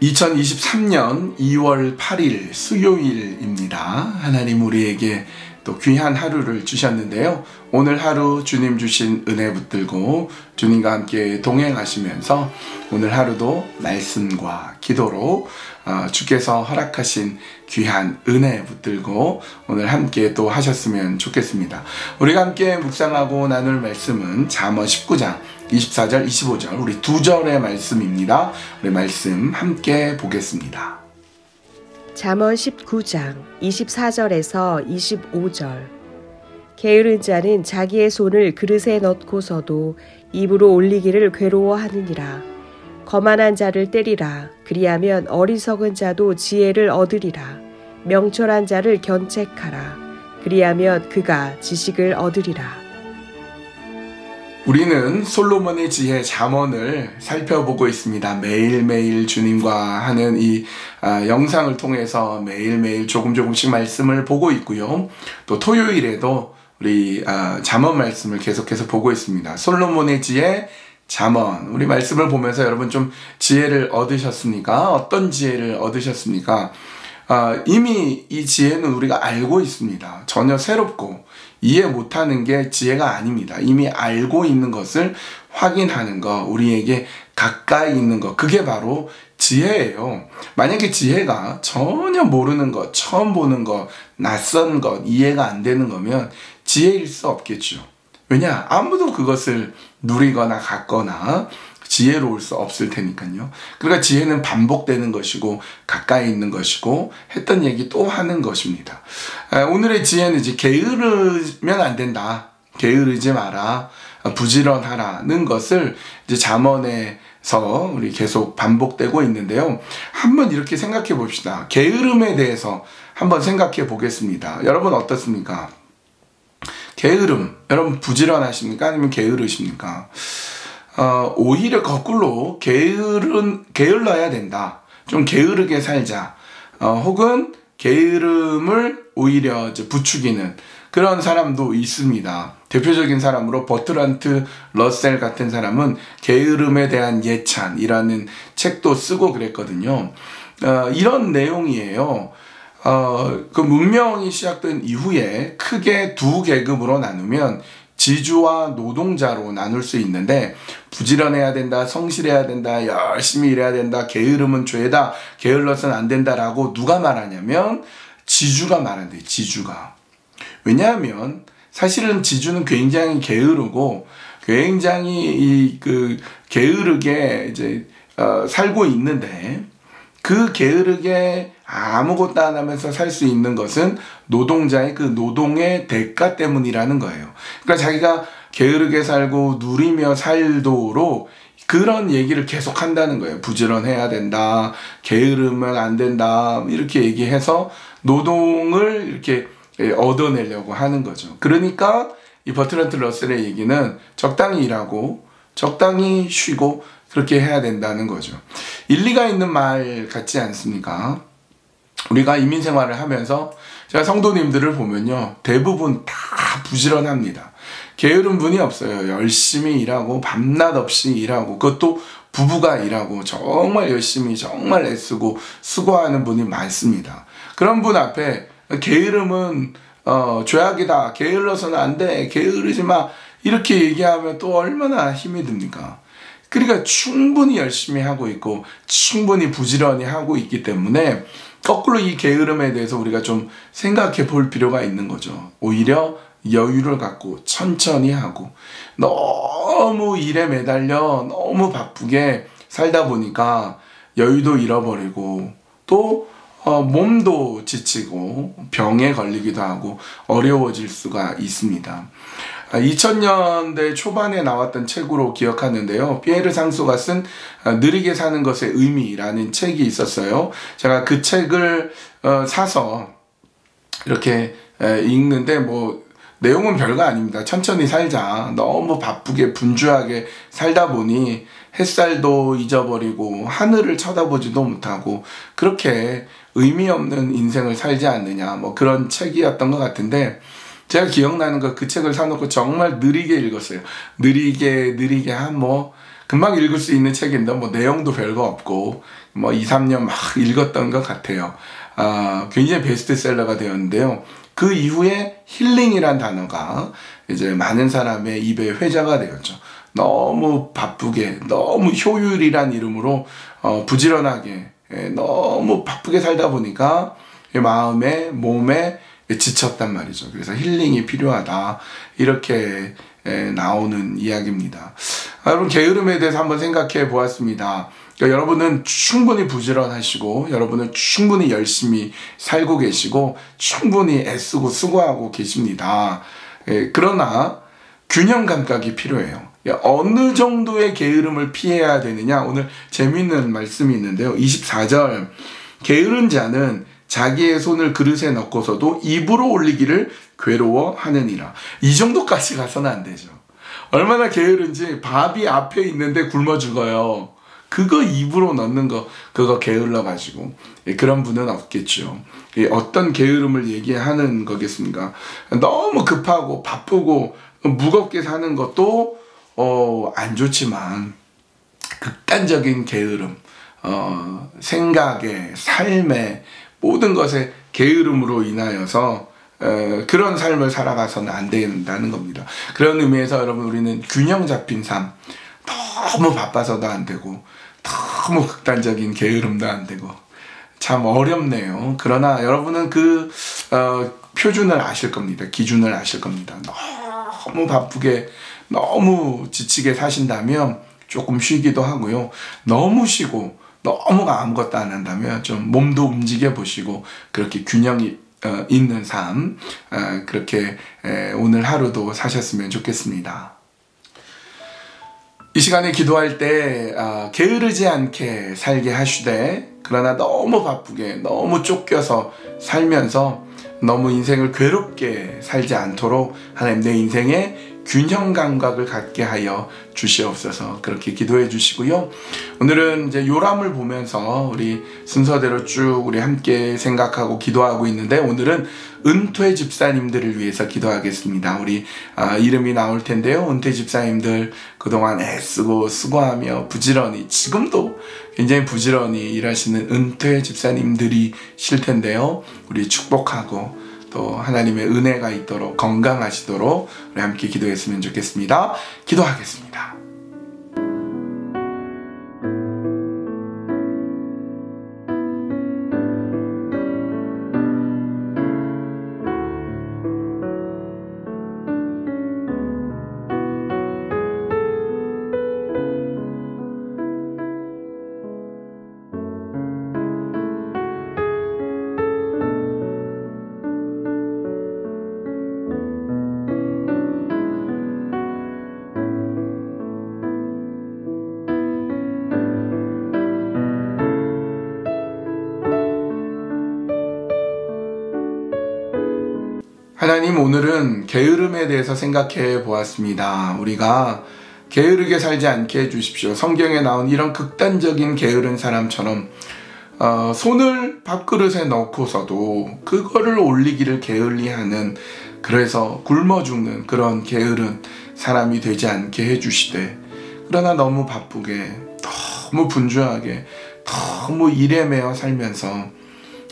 2023년 2월 8일 수요일입니다. 하나님 우리에게 또 귀한 하루를 주셨는데요. 오늘 하루 주님 주신 은혜 붙들고 주님과 함께 동행하시면서 오늘 하루도 말씀과 기도로 주께서 허락하신 귀한 은혜 붙들고 오늘 함께 또 하셨으면 좋겠습니다. 우리가 함께 묵상하고 나눌 말씀은 잠언 19장 24절 25절 우리 두 절의 말씀입니다. 우리 말씀 함께 보겠습니다. 잠언 19장 24절에서 25절 게으른 자는 자기의 손을 그릇에 넣고서도 입으로 올리기를 괴로워하느니라. 거만한 자를 때리라. 그리하면 어리석은 자도 지혜를 얻으리라. 명철한 자를 견책하라. 그리하면 그가 지식을 얻으리라. 우리는 솔로몬의 지혜 잠언을 살펴보고 있습니다. 매일매일 주님과 하는 이 영상을 통해서 매일매일 조금씩 말씀을 보고 있고요. 또 토요일에도 우리 잠언 말씀을 계속해서 보고 있습니다. 솔로몬의 지혜 잠언, 우리 말씀을 보면서 여러분 좀 지혜를 얻으셨습니까? 어떤 지혜를 얻으셨습니까? 이미 이 지혜는 우리가 알고 있습니다. 전혀 새롭고 이해 못하는 게 지혜가 아닙니다. 이미 알고 있는 것을 확인하는 것, 우리에게 가까이 있는 것, 그게 바로 지혜예요. 만약에 지혜가 전혀 모르는 것, 처음 보는 것, 낯선 것, 이해가 안 되는 거면 지혜일 수 없겠죠. 왜냐? 아무도 그것을 누리거나 갖거나 지혜로울 수 없을 테니까요. 그러니까 지혜는 반복되는 것이고 가까이 있는 것이고 했던 얘기 또 하는 것입니다. 오늘의 지혜는 이제 게으르면 안 된다. 게으르지 마라. 부지런하라는 것을 이제 잠언에서 우리 계속 반복되고 있는데요. 한번 이렇게 생각해 봅시다. 게으름에 대해서 한번 생각해 보겠습니다. 여러분 어떻습니까? 게으름, 여러분 부지런하십니까? 아니면 게으르십니까? 오히려 거꾸로 게을러야 된다. 좀 게으르게 살자. 혹은 게으름을 오히려 이제 부추기는 그런 사람도 있습니다. 대표적인 사람으로 버트란트 러셀 같은 사람은 게으름에 대한 예찬이라는 책도 쓰고 그랬거든요. 이런 내용이에요. 그 문명이 시작된 이후에 크게 두 계급으로 나누면 지주와 노동자로 나눌 수 있는데 부지런해야 된다, 성실해야 된다, 열심히 일해야 된다, 게으름은 죄다, 게을러서는 안 된다라고 누가 말하냐면 지주가 말한대요. 지주가. 왜냐하면 사실은 지주는 굉장히 게으르고 굉장히 게으르게 이제 살고 있는데 그 게으르게 아무것도 안 하면서 살 수 있는 것은 노동자의 그 노동의 대가 때문이라는 거예요. 그러니까 자기가 게으르게 살고 누리며 살도록 그런 얘기를 계속 한다는 거예요. 부지런해야 된다, 게으르면 안 된다, 이렇게 얘기해서 노동을 이렇게 얻어내려고 하는 거죠. 그러니까 이 버트란트 러셀의 얘기는 적당히 일하고 적당히 쉬고 그렇게 해야 된다는 거죠. 일리가 있는 말 같지 않습니까? 우리가 이민 생활을 하면서 제가 성도님들을 보면요, 대부분 다 부지런합니다. 게으른 분이 없어요. 열심히 일하고 밤낮 없이 일하고, 그것도 부부가 일하고 정말 열심히 정말 애쓰고 수고하는 분이 많습니다. 그런 분 앞에 게으름은 죄악이다, 게을러서는 안 돼, 게으르지 마, 이렇게 얘기하면 또 얼마나 힘이 듭니까? 그러니까 충분히 열심히 하고 있고 충분히 부지런히 하고 있기 때문에 거꾸로 이 게으름에 대해서 우리가 좀 생각해 볼 필요가 있는 거죠. 오히려 여유를 갖고 천천히 하고 너무 일에 매달려 너무 바쁘게 살다 보니까 여유도 잃어버리고 또 몸도 지치고 병에 걸리기도 하고 어려워질 수가 있습니다. 2000년대 초반에 나왔던 책으로 기억하는데요. 피에르 상소가 쓴 느리게 사는 것의 의미라는 책이 있었어요. 제가 그 책을 사서 이렇게 읽는데 내용은 별거 아닙니다. 천천히 살자. 너무 바쁘게 분주하게 살다 보니 햇살도 잊어버리고 하늘을 쳐다보지도 못하고 그렇게 의미 없는 인생을 살지 않느냐, 그런 책이었던 것 같은데 제가 기억나는 거 그 책을 사놓고 정말 느리게 읽었어요. 느리게 금방 읽을 수 있는 책인데 내용도 별거 없고 뭐 2, 3년 막 읽었던 것 같아요. 굉장히 베스트셀러가 되었는데요. 그 이후에 힐링이란 단어가 이제 많은 사람의 입에 회자가 되었죠. 너무 바쁘게, 너무 효율이란 이름으로 부지런하게, 너무 바쁘게 살다 보니까 마음에, 몸에 지쳤단 말이죠. 그래서 힐링이 필요하다. 이렇게 나오는 이야기입니다. 여러분, 게으름에 대해서 한번 생각해 보았습니다. 그러니까 여러분은 충분히 부지런하시고, 여러분은 충분히 열심히 살고 계시고, 충분히 애쓰고 수고하고 계십니다. 그러나 균형 감각이 필요해요. 어느 정도의 게으름을 피해야 되느냐? 오늘 재미있는 말씀이 있는데요. 24절, 게으른 자는 자기의 손을 그릇에 넣고서도 입으로 올리기를 괴로워하느니라. 이 정도까지 가서는 안 되죠. 얼마나 게으른지 밥이 앞에 있는데 굶어 죽어요. 그거 입으로 넣는 거, 그거 게을러가지고. 그런 분은 없겠죠. 어떤 게으름을 얘기하는 거겠습니까? 너무 급하고 바쁘고 무겁게 사는 것도 안 좋지만, 극단적인 게으름, 생각에, 삶에, 모든 것에 게으름으로 인하여서 그런 삶을 살아가서는 안 된다는 겁니다. 그런 의미에서 여러분, 우리는 균형 잡힌 삶, 너무 바빠서도 안 되고 너무 극단적인 게으름도 안 되고 참 어렵네요. 그러나 여러분은 그 표준을 아실 겁니다. 기준을 아실 겁니다. 너무 바쁘게, 너무 지치게 사신다면 조금 쉬기도 하고요. 너무 쉬고 너무 아무것도 안 한다면 좀 몸도 움직여 보시고, 그렇게 균형이 있는 삶, 그렇게 오늘 하루도 사셨으면 좋겠습니다. 이 시간에 기도할 때 게으르지 않게 살게 하시되, 그러나 너무 바쁘게, 너무 쫓겨서 살면서 너무 인생을 괴롭게 살지 않도록 하나님, 내 인생에 균형 감각을 갖게 하여 주시옵소서. 그렇게 기도해 주시고요. 오늘은 이제 요람을 보면서 우리 순서대로 쭉 우리 함께 생각하고 기도하고 있는데, 오늘은 은퇴 집사님들을 위해서 기도하겠습니다. 우리 이름이 나올 텐데요. 은퇴 집사님들, 그동안 애쓰고 수고하며 부지런히, 지금도 굉장히 부지런히 일하시는 은퇴 집사님들이실 텐데요. 우리 축복하고 또 하나님의 은혜가 있도록, 건강하시도록 우리 함께 기도했으면 좋겠습니다. 기도하겠습니다. 하나님, 오늘은 게으름에 대해서 생각해 보았습니다. 우리가 게으르게 살지 않게 해주십시오. 성경에 나온 이런 극단적인 게으른 사람처럼 손을 밥그릇에 넣고서도 그거를 올리기를 게을리하는, 그래서 굶어 죽는 그런 게으른 사람이 되지 않게 해주시되, 그러나 너무 바쁘게, 너무 분주하게, 너무 일에 매여 살면서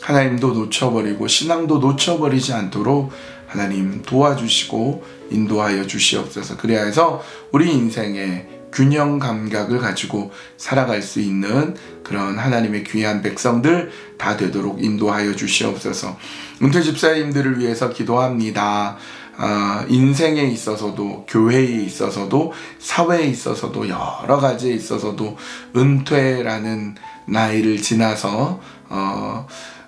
하나님도 놓쳐버리고 신앙도 놓쳐버리지 않도록 하나님 도와주시고 인도하여 주시옵소서. 그래야 해서 우리 인생에 균형 감각을 가지고 살아갈 수 있는 그런 하나님의 귀한 백성들 다 되도록 인도하여 주시옵소서. 은퇴 집사님들을 위해서 기도합니다. 인생에 있어서도, 교회에 있어서도, 사회에 있어서도, 여러 가지에 있어서도 은퇴라는 나이를 지나서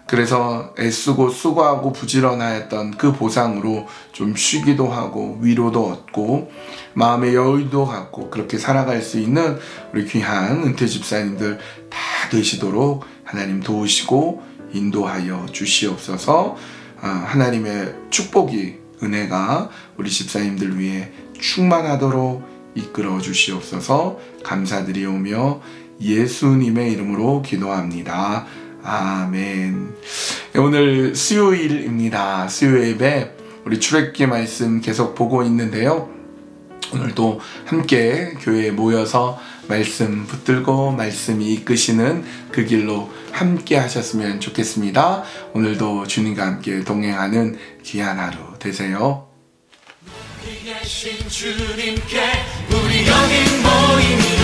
그래서 애쓰고 수고하고 부지런하였던 그 보상으로 좀 쉬기도 하고 위로도 얻고 마음의 여유도 갖고 그렇게 살아갈 수 있는 우리 귀한 은퇴 집사님들 다 되시도록 하나님 도우시고 인도하여 주시옵소서. 하나님의 축복이, 은혜가 우리 집사님들 위해 충만하도록 이끌어 주시옵소서. 감사드리오며 예수님의 이름으로 기도합니다. 아멘. 오늘 수요일입니다. 수요 예배 우리 출애굽기 말씀 계속 보고 있는데요. 오늘도 함께 교회에 모여서 말씀 붙들고 말씀이 이끄시는 그 길로 함께 하셨으면 좋겠습니다. 오늘도 주님과 함께 동행하는 귀한 하루 되세요. 높이 계신 주님께 우리 여기 모이니